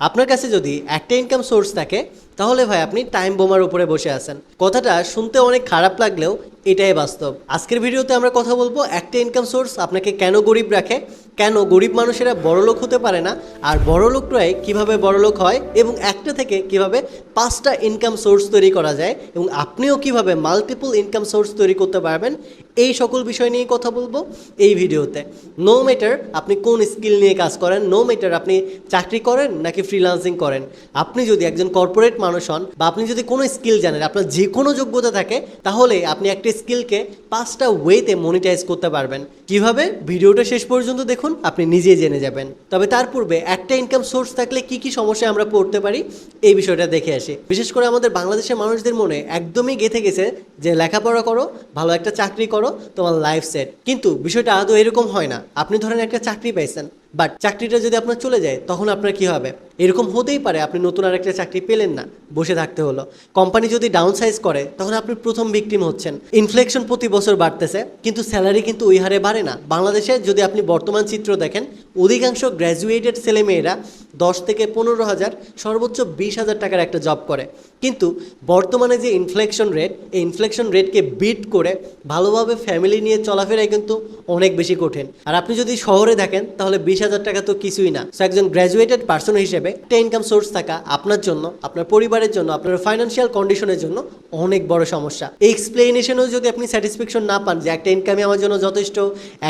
আপনার কাছে যদি একটা ইনকাম সোর্স থাকে তাহলে ভাই আপনি টাইম বোমার উপরে বসে আছেন। কথাটা শুনতে অনেক খারাপ লাগলেও এটাই বাস্তব। আজকের ভিডিওতে আমরা কথা বলবো একটা ইনকাম সোর্স আপনাকে কেন গরিব রাখে, কেন গরিব মানুষেরা বড়লোক হতে পারে না, আর বড়লোকরাই কিভাবে বড়লোক হয়, এবং একটা থেকে কিভাবে 5টা ইনকাম সোর্স তৈরি করা যায়, এবং আপনিও কিভাবে মাল্টিপল ইনকাম সোর্স তৈরি করতে পারবেন। এই সকল বিষয় নিয়ে কথা বলবো এই ভিডিওতে। নো ম্যাটার আপনি কোন স্কিল নিয়ে কাজ করেন, নো ম্যাটার আপনি চাকরি করেন নাকি ফ্রিল্যান্সিং করেন, আপনি যদি একজন কর্পোরেট মানুষ হন বা আপনি যদি কোনো স্কিল জানেন, আপনার যে কোনো যোগ্যতা থাকে, তাহলে আপনি একটা স্কিলকে 5টা ওয়েতে মনিটাইজ করতে পারবেন। কিভাবে? ভিডিওটা শেষ পর্যন্ত দেখুন, আপনি নিজেই জেনে যাবেন। তবে তার পূর্বে একটা ইনকাম সোর্স থাকলে কি কি সমস্যায় আমরা পড়তে পারি এই বিষয়টা দেখে আসি। বিশেষ করে আমাদের বাংলাদেশের মানুষদের মনে একদমই গেঁথে গেছে যে লেখাপড়া করো, ভালো একটা চাকরি করো, তোমার লাইফ সেট। কিন্তু বিষয়টা আদৌ এরকম হয় না। আপনি ধরেন একটা চাকরি পাইছেন, বাট চাকরিটা যদি আপনার চলে যায় তখন আপনার কি হবে? এরকম হতেই পারে আপনি নতুন আরেকটা চাকরি পেলেন না, বসে থাকতে হলো। কোম্পানি যদি ডাউন সাইজ করে তখন আপনি প্রথম ভিকটিম হচ্ছেন। ইনফ্লেশন প্রতি বছর বাড়তেছে, কিন্তু স্যালারি কিন্তু ওই হারে বাড়ে না। বাংলাদেশে যদি আপনি বর্তমান চিত্র দেখেন, অধিকাংশ গ্র্যাজুয়েটেড ছেলেমেয়েরা 10 থেকে 15,000, সর্বোচ্চ 20,000 টাকার একটা জব করে। কিন্তু বর্তমানে যে ইনফ্লেশন রেট, এই ইনফ্লেশন রেটকে বিট করে ভালোভাবে ফ্যামিলি নিয়ে চলাফেরাই কিন্তু অনেক বেশি কঠিন। আর আপনি যদি শহরে দেখেন তাহলে 20,000 টাকা তো কিছুই না। সো একজন গ্র্যাজুয়েটেড পার্সন হিসেবে একটা ইনকাম সোর্স থাকা আপনার জন্য, আপনার পরিবারের জন্য, আপনার ফাইন্যান্সিয়াল কন্ডিশনের জন্য অনেক বড় সমস্যা। এই এক্সপ্লেনেশনেও যদি আপনি স্যাটিসফ্যাকশন না পান যে একটা ইনকামই আমার জন্য যথেষ্ট,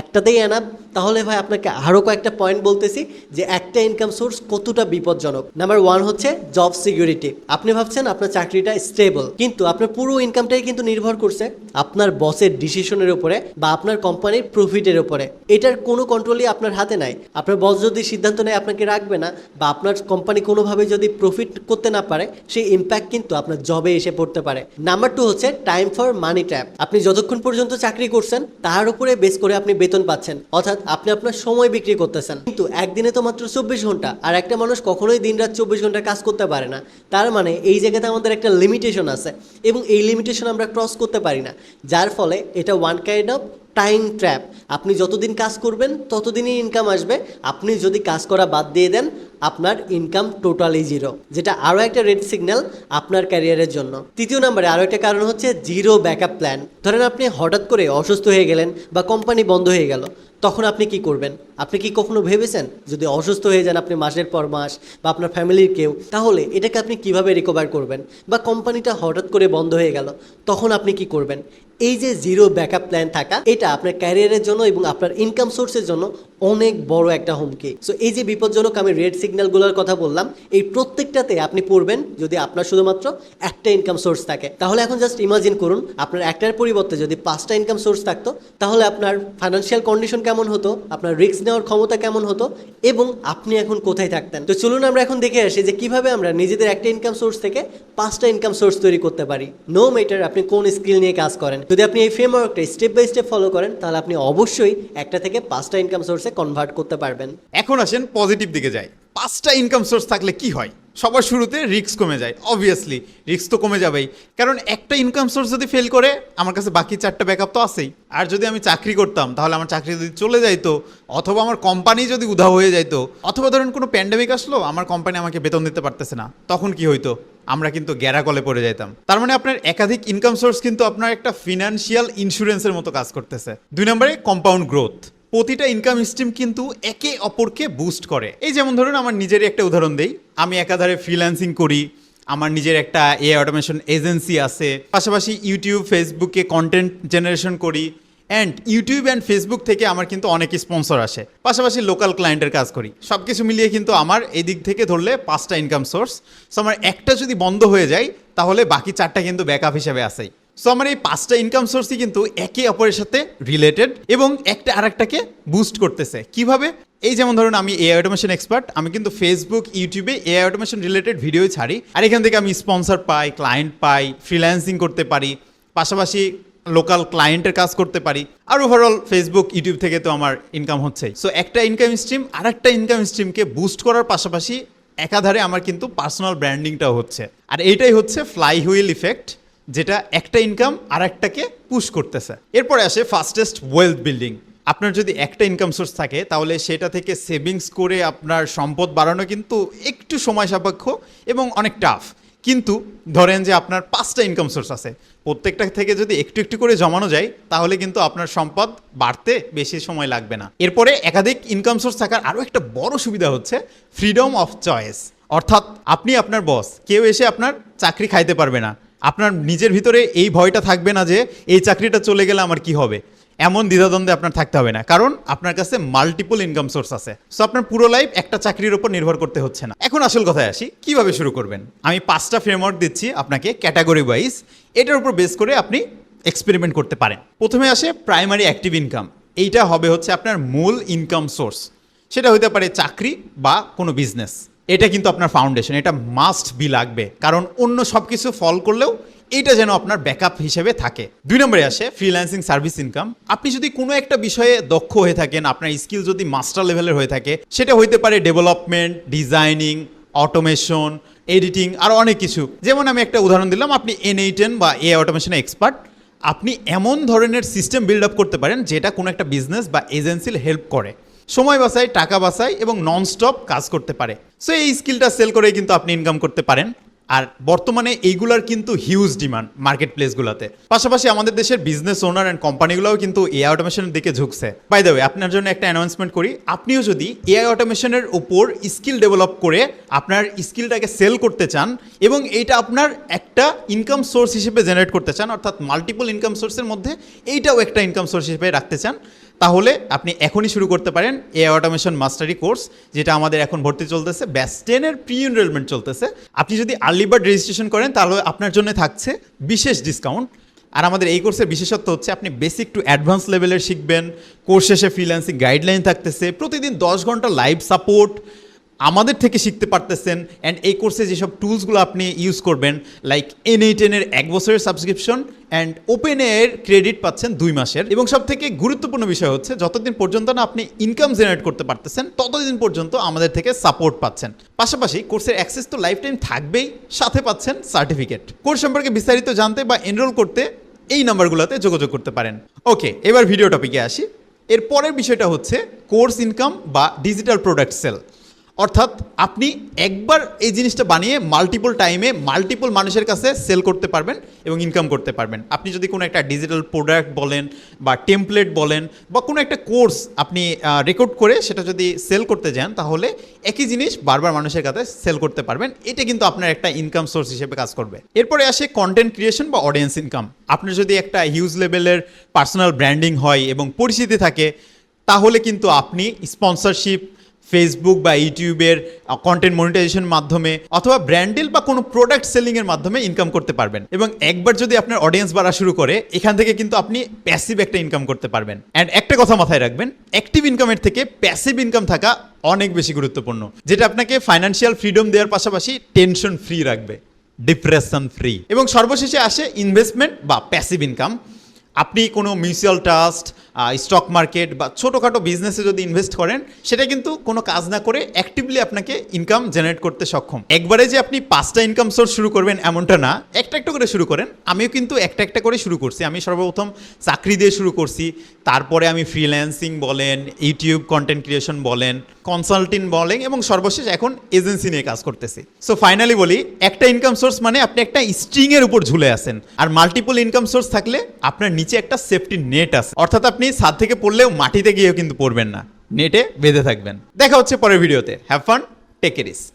একটাতেই এনাফ, তাহলে ভাই আপনাকে আরও কয়েকটা পয়েন্ট বলতেছি যে একটা ইনকাম সোর্স কতটা বিপজ্জনক। নাম্বার 1 হচ্ছে জব সিকিউরিটি। আপনি ভাবছেন আপনার চাকরিটা স্টেবল, কিন্তু আপনার পুরো ইনকামটাই কিন্তু নির্ভর করছে আপনার বসের ডিসিশনের উপরে বা আপনার কোম্পানির প্রফিটের উপরে। এটার কোনো কন্ট্রোলই আপনার হাতে নাই। আপনার বস যদি সিদ্ধান্ত নেয় আপনাকে রাখবে না, বা আপনার কোম্পানি কোনোভাবে যদি প্রফিট করতে না পারে, সেই ইম্প্যাক্ট কিন্তু আপনার জবে এসে পড়তে পারে। নাম্বার 2 হচ্ছে টাইম ফর মানি ট্র্যাপ। আপনি যতক্ষণ পর্যন্ত চাকরি করছেন তার উপরে বেস করে আপনি বেতন পাচ্ছেন, অর্থাৎ আপনি আপনার সময় বিক্রি করতেছেন। কিন্তু একদিনে তো মাত্র 24 ঘন্টা, আর একটা মানুষ কখনোই দিনরাত 24 ঘন্টা কাজ করতে পারে না। তার মানে এই জায়গাতে আমাদের একটা লিমিটেশন আছে, এবং এই লিমিটেশন আমরা ক্রস করতে পারি না, যার ফলে এটা one kind of time trap. আপনি যতদিন কাজ করবেন ততদিনই ইনকাম আসবে। আপনি যদি কাজ করা বাদ দিয়ে দেন, আপনার ইনকাম টোটালি জিরো, যেটা আরও একটা রেড সিগন্যাল আপনার ক্যারিয়ারের জন্য। তৃতীয় নম্বরে আরও একটা কারণ হচ্ছে জিরো ব্যাকআপ প্ল্যান। ধরেন আপনি হঠাৎ করে অসুস্থ হয়ে গেলেন বা কোম্পানি বন্ধ হয়ে গেল, তখন আপনি কি করবেন? আপনি কি কখনো ভেবেছেন যদি অসুস্থ হয়ে যান আপনি মাসের পর মাস, বা আপনার ফ্যামিলির কেউ, তাহলে এটাকে আপনি কিভাবে রিকভার করবেন? বা কোম্পানিটা হঠাৎ করে বন্ধ হয়ে গেল, তখন আপনি কি করবেন? এই যে জিরো ব্যাকআপ প্ল্যান থাকা, এটা আপনার ক্যারিয়ারের জন্য এবং আপনার ইনকাম সোর্সের জন্য অনেক বড় একটা হুমকি। সো এই যে বিপজ্জনক আমি রেড সিগন্যালগুলোর কথা বললাম, এই প্রত্যেকটাতে আপনি পড়বেন যদি আপনার শুধুমাত্র একটা ইনকাম সোর্স থাকে। তাহলে এখন জাস্ট ইমাজিন করুন, আপনার একটার পরিবর্তে যদি 5টা ইনকাম সোর্স থাকতো, তাহলে আপনার ফাইন্যান্সিয়াল কন্ডিশন কেমন হতো, আপনার রিস্ক নেওয়ার ক্ষমতা কেমন হতো, এবং আপনি এখন কোথায় থাকতেন। তো চলুন আমরা এখন দেখে আসি যে কিভাবে আমরা নিজেদের একটা ইনকাম সোর্স থেকে 5টা ইনকাম সোর্স তৈরি করতে পারি। নো ম্যাটার আপনি কোন স্কিল নিয়ে কাজ করেন, যদি আপনি এই ফ্রেমওয়ার্কটা স্টেপ বাই স্টেপ ফলো করেন, তাহলে আপনি অবশ্যই একটা থেকে 5টা ইনকাম সোর্সে কনভার্ট করতে পারবেন। এখন আসেন পজিটিভ দিকে যাই। 5টা ইনকাম সোর্স থাকলে কি হয়? সবার শুরুতে রিস্ক কমে যায়। অবভিয়াসলি রিস্ক তো কমে যাবেই, কারণ একটা ইনকাম সোর্স যদি ফেল করে আমার কাছে বাকি 4টা ব্যাকআপ তো আছেই। আর যদি আমি চাকরি করতাম তাহলে আমার চাকরি যদি চলে যাইতো, অথবা আমার কোম্পানি যদি উধাও হয়ে যাইতো, অথবা ধরেন কোনো প্যান্ডেমিক আসলো, আমার কোম্পানি আমাকে বেতন দিতে পারতেছে না, তখন কি হইতো? আমরা কিন্তু গ্যারাকলে পড়ে যাইতাম। তার মানে আপনার একাধিক ইনকাম সোর্স কিন্তু আপনার একটা ফিনান্সিয়াল ইন্স্যুরেন্সের মতো কাজ করতেছে। 2 নম্বরে কম্পাউন্ড গ্রোথ। প্রতিটা ইনকাম স্ট্রিম কিন্তু একে অপরকে বুস্ট করে। এই যেমন ধরুন আমার নিজেরই একটা উদাহরণ দেই, আমি একাধারে ফ্রিল্যান্সিং করি, আমার নিজের একটা এআই অটোমেশন এজেন্সি আছে, পাশাপাশি ইউটিউব ফেসবুকে কন্টেন্ট জেনারেশন করি, অ্যান্ড ইউটিউব অ্যান্ড ফেসবুক থেকে আমার কিন্তু অনেক স্পন্সর আসে, পাশাপাশি লোকাল ক্লায়েন্টের কাজ করি। সব কিছু মিলিয়ে কিন্তু আমার এই দিক থেকে ধরলে 5টা ইনকাম সোর্স। সো আমার একটা যদি বন্ধ হয়ে যায় তাহলে বাকি 4টা কিন্তু ব্যাকআপ হিসেবে আসেই। সো আমার এই 5টা ইনকাম সোর্সই কিন্তু একে অপরের সাথে রিলেটেড এবং একটা আরেকটাকে বুস্ট করতেছে। কিভাবে? এই যেমন ধরুন আমি এআই অটোমেশন এক্সপার্ট, আমি কিন্তু ফেসবুক ইউটিউবে এআই অটোমেশন রিলেটেড ভিডিওই ছাড়ি, আর এখান থেকে আমি স্পন্সর পাই, ক্লায়েন্ট পাই, ফ্রিল্যান্সিং করতে পারি, পাশাপাশি লোকাল ক্লায়েন্টের কাজ করতে পারি, আর ওভারঅল ফেসবুক ইউটিউব থেকে তো আমার ইনকাম হচ্ছেই। সো একটা ইনকাম স্ট্রিম আর একটা ইনকাম স্ট্রিমকে বুস্ট করার পাশাপাশি একাধারে আমার কিন্তু পার্সোনাল ব্র্যান্ডিংটাও হচ্ছে। আর এইটাই হচ্ছে ফ্লাই হুইল ইফেক্ট, যেটা একটা ইনকাম আর একটাকে পুশ করতেছে। এরপরে আসে ফাস্টেস্ট ওয়েলথ বিল্ডিং। আপনার যদি একটা ইনকাম সোর্স থাকে তাহলে সেটা থেকে সেভিংস করে আপনার সম্পদ বাড়ানো কিন্তু একটু সময় সাপেক্ষ এবং অনেক টাফ। কিন্তু ধরেন যে আপনার 5টা ইনকাম সোর্স আছে, প্রত্যেকটা থেকে যদি একটু একটু করে জমানো যায় তাহলে কিন্তু আপনার সম্পদ বাড়তে বেশি সময় লাগবে না। এরপরে একাধিক ইনকাম সোর্স থাকার আরও একটা বড় সুবিধা হচ্ছে ফ্রিডম অফ চয়েস, অর্থাৎ আপনি আপনার বস, কেউ এসে আপনার চাকরি খাইতে পারবে না। আপনার নিজের ভিতরে এই ভয়টা থাকবে না যে এই চাকরিটা চলে গেলে আমার কি হবে, এমন দ্বিধাদ্বন্দ্বে আপনার থাকতে হবে না, কারণ আপনার কাছে মাল্টিপল ইনকাম সোর্স আছে। সো আপনার পুরো লাইফ একটা চাকরির উপর নির্ভর করতে হচ্ছে না। এখন আসল কথায় আসি, কিভাবে শুরু করবেন। আমি 5টা ফ্রেমওয়ার্ক দিচ্ছি আপনাকে ক্যাটাগরি ওয়াইজ, এটার উপর বেস করে আপনি এক্সপেরিমেন্ট করতে পারেন। প্রথমে আসে প্রাইমারি অ্যাক্টিভ ইনকাম। এইটা হবে হচ্ছে আপনার মূল ইনকাম সোর্স, সেটা হতে পারে চাকরি বা কোনো বিজনেস। এটা কিন্তু আপনার ফাউন্ডেশন, এটা মাস্ট বি লাগবে, কারণ অন্য সব কিছু ফল করলেও এইটা যেন আপনার ব্যাকআপ হিসেবে থাকে। 2 নম্বরে আসে ফ্রিল্যান্সিং সার্ভিস ইনকাম। আপনি যদি কোনো একটা বিষয়ে দক্ষ হয়ে থাকেন, আপনার স্কিল যদি মাস্টার লেভেলের হয়ে থাকে, সেটা হইতে পারে ডেভেলপমেন্ট, ডিজাইনিং, অটোমেশন, এডিটিং, আরও অনেক কিছু। যেমন আমি একটা উদাহরণ দিলাম, আপনি N8N বা এআই অটোমেশনে এক্সপার্ট, আপনি এমন ধরনের সিস্টেম বিল্ড আপ করতে পারেন যেটা কোনো একটা বিজনেস বা এজেন্সির হেল্প করে, সময় বাঁচায়, টাকা বাঁচায় এবং ননস্টপ কাজ করতে পারে। সো এই স্কিলটা সেল করে কিন্তু আপনি ইনকাম করতে পারেন। আর বর্তমানে এইগুলার কিন্তু হিউজ ডিমান্ড মার্কেট প্লেসগুলোতে। পাশাপাশি আমাদের দেশের বিজনেস ওনার অ্যান্ড কোম্পানিগুলোও কিন্তু এআই অটোমেশনের দিকে ঝুঁকছে। বাই দ্য ওয়ে, আপনার জন্য একটা অ্যানাউন্সমেন্ট করি, আপনিও যদি এআই অটোমেশনের উপর স্কিল ডেভেলপ করে আপনার স্কিলটাকে সেল করতে চান এবং এইটা আপনার একটা ইনকাম সোর্স হিসেবে জেনারেট করতে চান, অর্থাৎ মাল্টিপল ইনকাম সোর্সের মধ্যে এইটাও একটা ইনকাম সোর্স হিসেবে রাখতে চান, তাহলে আপনি এখনই শুরু করতে পারেন এআই অটোমেশন মাস্টারি কোর্স, যেটা আমাদের এখন ভর্তি চলতেছে। ব্যাচ 10-এর প্রি এনরোলমেন্ট চলতেছে। আপনি যদি আর্লি বার্ড রেজিস্ট্রেশন করেন তাহলে আপনার জন্য থাকছে বিশেষ ডিসকাউন্ট। আর আমাদের এই কোর্সের বিশেষত্ব হচ্ছে আপনি বেসিক টু অ্যাডভান্স লেভেলের শিখবেন। কোর্স শেষে ফ্রিল্যান্সিং গাইডলাইন থাকতেছে, প্রতিদিন 10 ঘন্টা লাইভ সাপোর্ট আমাদের থেকে শিখতে পারতেছেন। অ্যান্ড এই কোর্সে যেসব টুলসগুলো আপনি ইউজ করবেন, লাইক N8N-এর 1 বছরের সাবস্ক্রিপশন অ্যান্ড ওপেনএআইয়ের ক্রেডিট পাচ্ছেন 2 মাসের। এবং সব থেকে গুরুত্বপূর্ণ বিষয় হচ্ছে, যতদিন পর্যন্ত না আপনি ইনকাম জেনারেট করতে পারতেছেন ততদিন পর্যন্ত আমাদের থেকে সাপোর্ট পাচ্ছেন। পাশাপাশি কোর্সের অ্যাক্সেস তো লাইফ টাইম থাকবেই, সাথে পাচ্ছেন সার্টিফিকেট। কোর্স সম্পর্কে বিস্তারিত জানতে বা এনরোল করতে এই নাম্বারগুলোতে যোগাযোগ করতে পারেন। ওকে, এবার ভিডিও টপিকে আসি। এর পরের বিষয়টা হচ্ছে কোর্স ইনকাম বা ডিজিটাল প্রোডাক্ট সেল, অর্থাৎ আপনি একবার এই জিনিসটা বানিয়ে মাল্টিপল টাইমে মাল্টিপল মানুষের কাছে সেল করতে পারবেন এবং ইনকাম করতে পারবেন। আপনি যদি কোনো একটা ডিজিটাল প্রোডাক্ট বলেন বা টেমপ্লেট বলেন বা কোনো একটা কোর্স আপনি রেকর্ড করে সেটা যদি সেল করতে যান, তাহলে একই জিনিস বারবার মানুষের কাছে সেল করতে পারবেন। এটা কিন্তু আপনার একটা ইনকাম সোর্স হিসেবে কাজ করবে। এরপরে আসে কন্টেন্ট ক্রিয়েশন বা অডিয়েন্স ইনকাম। আপনার যদি একটা হিউজ লেভেলের পার্সোনাল ব্র্যান্ডিং হয় এবং পরিচিতি থাকে, তাহলে কিন্তু আপনি স্পন্সরশিপ, ফেসবুক বা ইউটিউবের কন্টেন্ট মনিটাইজেশন মাধ্যমে অথবা ব্র্যান্ডেল বা কোনো প্রোডাক্ট সেলিংয়ের মাধ্যমে ইনকাম করতে পারবেন। এবং একবার যদি আপনার অডিয়েন্স বাড়া শুরু করে, এখান থেকে কিন্তু আপনি প্যাসিভ একটা ইনকাম করতে পারবেন। অ্যান্ড একটা কথা মাথায় রাখবেন, অ্যাক্টিভ ইনকামের থেকে প্যাসিভ ইনকাম থাকা অনেক বেশি গুরুত্বপূর্ণ, যেটা আপনাকে ফাইন্যান্সিয়াল ফ্রিডম দেওয়ার পাশাপাশি টেনশন ফ্রি রাখবে, ডিপ্রেশন ফ্রি। এবং সর্বশেষে আসে ইনভেস্টমেন্ট বা প্যাসিভ ইনকাম। আপনি কোনো মিউচুয়াল ট্রাস্ট, স্টক মার্কেট বা ছোটোখাটো বিজনেসে যদি ইনভেস্ট করেন, সেটা কিন্তু কোনো কাজ না করে অ্যাক্টিভলি আপনাকে ইনকাম জেনারেট করতে সক্ষম। একবারে যে আপনি 5টা ইনকাম সোর্স শুরু করবেন এমনটা না, একটা একটা করে শুরু করেন। আমিও কিন্তু একটা একটা করে শুরু করছি। আমি সর্বপ্রথম চাকরি দিয়ে শুরু করছি, তারপরে আমি ফ্রিল্যান্সিং বলেন, ইউটিউব কন্টেন্ট ক্রিয়েশন বলেন, কনসাল্টিং বলেন এবং সর্বশেষ এখন এজেন্সি নিয়ে কাজ করতেছি। সো ফাইনালি বলি, একটা ইনকাম সোর্স মানে আপনি একটা স্ট্রিংয়ের উপর ঝুলে আছেন, আর মাল্টিপল ইনকাম সোর্স থাকলে আপনার নিচে একটা সেফটি নেট আছে, অর্থাৎ আপনি ছাদ থেকে পড়লেও মাটিতে গিয়েও কিন্তু পড়বেন না, নেটে বেঁধে থাকবেন। দেখা হচ্ছে পরের ভিডিওতে। Have fun, take a risk.